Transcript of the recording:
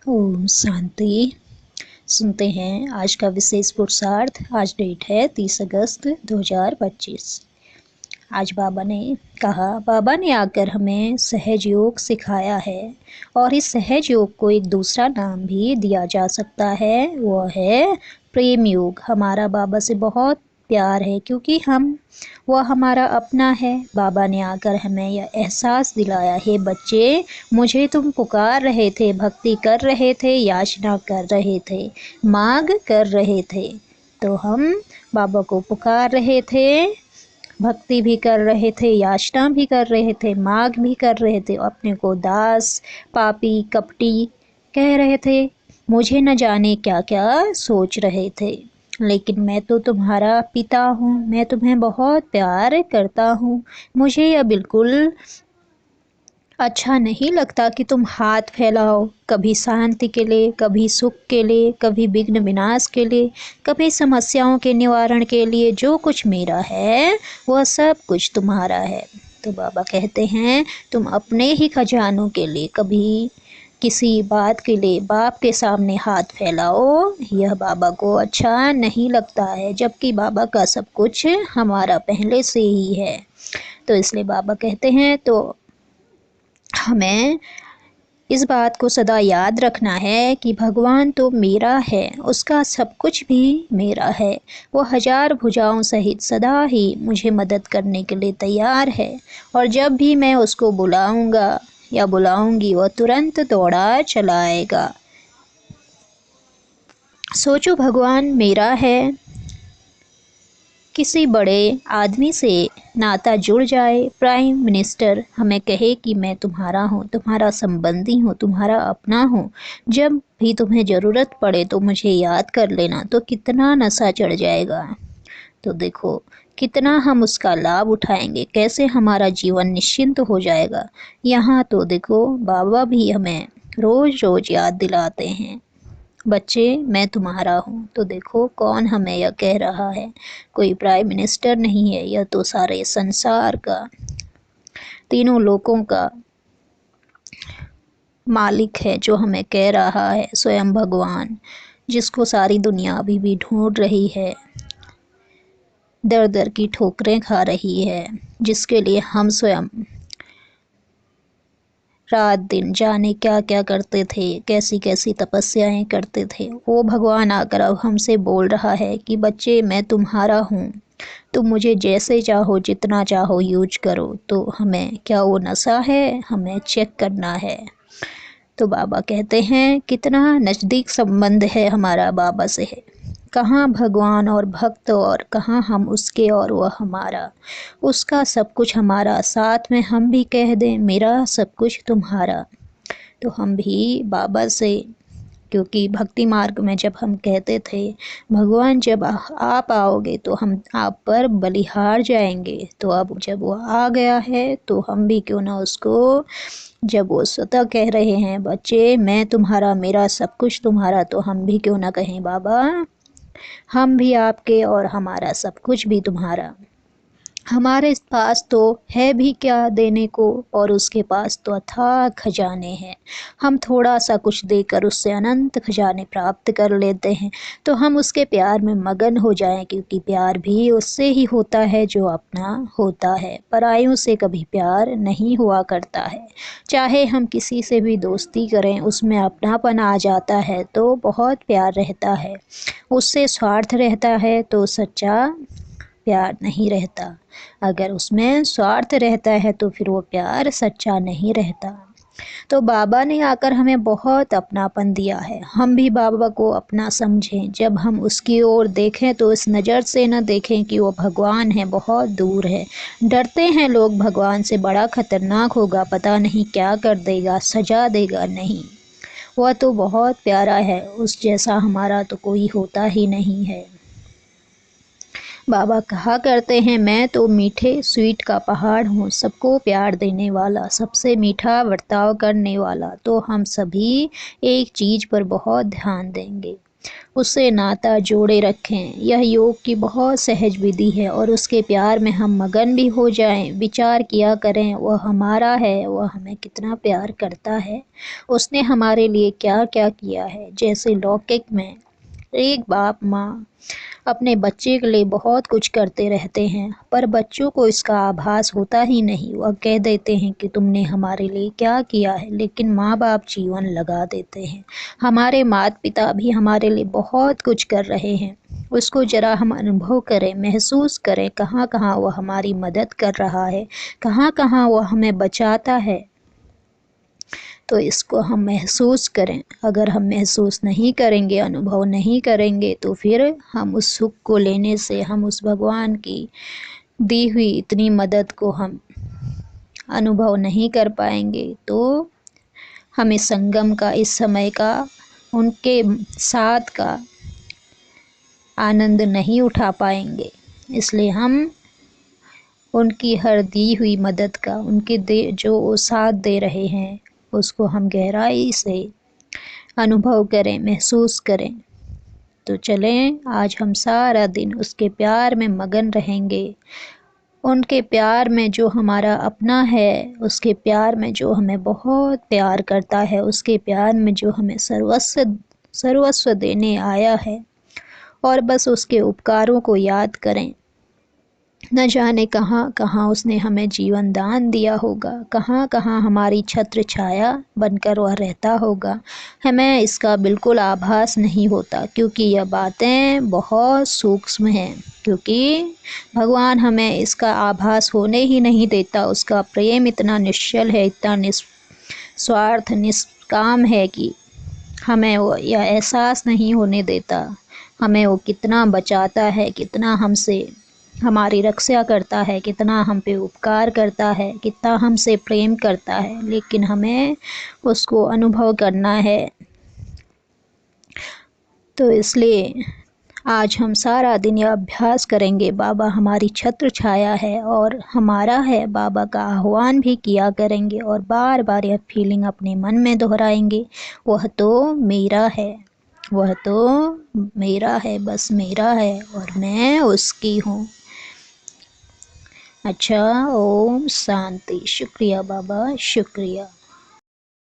ओम शांति। सुनते हैं आज का विशेष पुरुषार्थ। आज डेट है 30 अगस्त 2025। आज बाबा ने आकर हमें सहज योग सिखाया है और इस सहज योग को एक दूसरा नाम भी दिया जा सकता है, वो है प्रेम योग। हमारा बाबा से बहुत प्यार है क्योंकि वह हमारा अपना है। बाबा ने आकर हमें यह एहसास दिलाया है, बच्चे मुझे तुम पुकार रहे थे, भक्ति कर रहे थे, याचना कर रहे थे, मांग कर रहे थे। तो हम बाबा को पुकार रहे थे, भक्ति भी कर रहे थे, याचना भी कर रहे थे, मांग भी कर रहे थे, अपने को दास, पापी, कपटी कह रहे थे, मुझे न जाने क्या क्या सोच रहे थे। लेकिन मैं तो तुम्हारा पिता हूँ, मैं तुम्हें बहुत प्यार करता हूँ। मुझे यह बिल्कुल अच्छा नहीं लगता कि तुम हाथ फैलाओ, कभी शांति के लिए, कभी सुख के लिए, कभी विघ्न विनाश के लिए, कभी समस्याओं के निवारण के लिए। जो कुछ मेरा है वह सब कुछ तुम्हारा है। तो बाबा कहते हैं तुम अपने ही खजानों के लिए कभी किसी बात के लिए बाप के सामने हाथ फैलाओ, यह बाबा को अच्छा नहीं लगता है, जबकि बाबा का सब कुछ हमारा पहले से ही है। तो इसलिए बाबा कहते हैं तो हमें इस बात को सदा याद रखना है कि भगवान तो मेरा है, उसका सब कुछ भी मेरा है। वो 1000 भुजाओं सहित सदा ही मुझे मदद करने के लिए तैयार है और जब भी मैं उसको बुलाऊंगा या बुलाऊंगी वह तुरंत दौड़ा चला आएगा। सोचो भगवान मेरा है, किसी बड़े आदमी से नाता जुड़ जाए, प्राइम मिनिस्टर हमें कहे कि मैं तुम्हारा हूँ, तुम्हारा संबंधी हूँ, तुम्हारा अपना हूँ, जब भी तुम्हें ज़रूरत पड़े तो मुझे याद कर लेना, तो कितना नशा चढ़ जाएगा। तो देखो कितना हम उसका लाभ उठाएंगे, कैसे हमारा जीवन निश्चिंत हो जाएगा। यहाँ तो देखो बाबा भी हमें रोज़ रोज़ याद दिलाते हैं, बच्चे मैं तुम्हारा हूँ। तो देखो कौन हमें यह कह रहा है, कोई प्राइम मिनिस्टर नहीं है, यह तो सारे संसार का, तीनों लोकों का मालिक है जो हमें कह रहा है, स्वयं भगवान, जिसको सारी दुनिया अभी भी ढूंढ रही है, दर दर की ठोकरें खा रही है, जिसके लिए हम स्वयं रात दिन जाने क्या क्या करते थे, कैसी कैसी तपस्याएं करते थे। वो भगवान आकर अब हमसे बोल रहा है कि बच्चे मैं तुम्हारा हूँ, तुम मुझे जैसे चाहो जितना चाहो यूज करो। तो हमें क्या वो नशा है, हमें चेक करना है। तो बाबा कहते हैं कितना नज़दीक संबंध है हमारा बाबा से है, कहाँ भगवान और भक्त और कहाँ हम उसके और वह हमारा, उसका सब कुछ हमारा। साथ में हम भी कह दें मेरा सब कुछ तुम्हारा। तो हम भी बाबा से, क्योंकि भक्ति मार्ग में जब हम कहते थे भगवान जब आप आओगे तो हम आप पर बलिहार जाएंगे, तो अब जब वो आ गया है तो हम भी क्यों ना उसको, जब वो स्वतः कह रहे हैं बच्चे मैं तुम्हारा, मेरा सब कुछ तुम्हारा, तो हम भी क्यों ना कहें बाबा हम भी आपके और हमारा सब कुछ भी तुम्हारा। हमारे पास तो है भी क्या देने को और उसके पास तो अथाह खजाने हैं। हम थोड़ा सा कुछ देकर उससे अनंत खजाने प्राप्त कर लेते हैं। तो हम उसके प्यार में मगन हो जाएं, क्योंकि प्यार भी उससे ही होता है जो अपना होता है, परायों से कभी प्यार नहीं हुआ करता है। चाहे हम किसी से भी दोस्ती करें उसमें अपनापन आ जाता है तो बहुत प्यार रहता है, उससे स्वार्थ रहता है तो सच्चा प्यार नहीं रहता। अगर उसमें स्वार्थ रहता है तो फिर वो प्यार सच्चा नहीं रहता। तो बाबा ने आकर हमें बहुत अपनापन दिया है, हम भी बाबा को अपना समझें। जब हम उसकी ओर देखें तो इस नज़र से न देखें कि वो भगवान है, बहुत दूर है। डरते हैं लोग भगवान से, बड़ा खतरनाक होगा, पता नहीं क्या कर देगा, सजा देगा। नहीं, वह तो बहुत प्यारा है, उस जैसा हमारा तो कोई होता ही नहीं है। बाबा कहा करते हैं मैं तो मीठे स्वीट का पहाड़ हूँ, सबको प्यार देने वाला, सबसे मीठा बर्ताव करने वाला। तो हम सभी एक चीज़ पर बहुत ध्यान देंगे, उससे नाता जोड़े रखें। यह योग की बहुत सहज विधि है और उसके प्यार में हम मगन भी हो जाएं। विचार किया करें, वह हमारा है, वह हमें कितना प्यार करता है, उसने हमारे लिए क्या क्या किया है। जैसे लौकिक में एक बाप माँ अपने बच्चे के लिए बहुत कुछ करते रहते हैं, पर बच्चों को इसका आभास होता ही नहीं। वह कह देते हैं कि तुमने हमारे लिए क्या किया है, लेकिन माँ बाप जीवन लगा देते हैं। हमारे माता पिता भी हमारे लिए बहुत कुछ कर रहे हैं, उसको जरा हम अनुभव करें, महसूस करें, कहाँ कहाँ वह हमारी मदद कर रहा है, कहाँ कहाँ वह हमें बचाता है। तो इसको हम महसूस करें। अगर हम महसूस नहीं करेंगे, अनुभव नहीं करेंगे, तो फिर हम उस सुख को लेने से, हम उस भगवान की दी हुई इतनी मदद को हम अनुभव नहीं कर पाएंगे। तो हमें संगम का, इस समय का, उनके साथ का आनंद नहीं उठा पाएंगे। इसलिए हम उनकी हर दी हुई मदद का, उनके जो वो साथ दे रहे हैं, उसको हम गहराई से अनुभव करें, महसूस करें। तो चलें, आज हम सारा दिन उसके प्यार में मगन रहेंगे। उनके प्यार में जो हमारा अपना है, उसके प्यार में जो हमें बहुत प्यार करता है, उसके प्यार में जो हमें सर्वस्व देने आया है, और बस उसके उपकारों को याद करें। न जाने कहाँ कहाँ उसने हमें जीवन दान दिया होगा, कहाँ कहाँ हमारी छत्र छाया बनकर वह रहता होगा। हमें इसका बिल्कुल आभास नहीं होता, क्योंकि यह बातें बहुत सूक्ष्म हैं। क्योंकि भगवान हमें इसका आभास होने ही नहीं देता। उसका प्रेम इतना निश्चल है, इतना निस्वार्थ निष्काम है कि हमें वो यह एहसास नहीं होने देता। हमें वो कितना बचाता है, कितना हमसे हमारी रक्षा करता है, कितना हम पे उपकार करता है, कितना हमसे प्रेम करता है, लेकिन हमें उसको अनुभव करना है। तो इसलिए आज हम सारा दिन यह अभ्यास करेंगे। बाबा हमारी छत्र छाया है और हमारा है, बाबा का आह्वान भी किया करेंगे और बार बार यह फीलिंग अपने मन में दोहराएंगे, वह तो मेरा है, वह तो मेरा है, बस मेरा है और मैं उसकी हूँ। अच्छा, ओम शांति। शुक्रिया बाबा, शुक्रिया।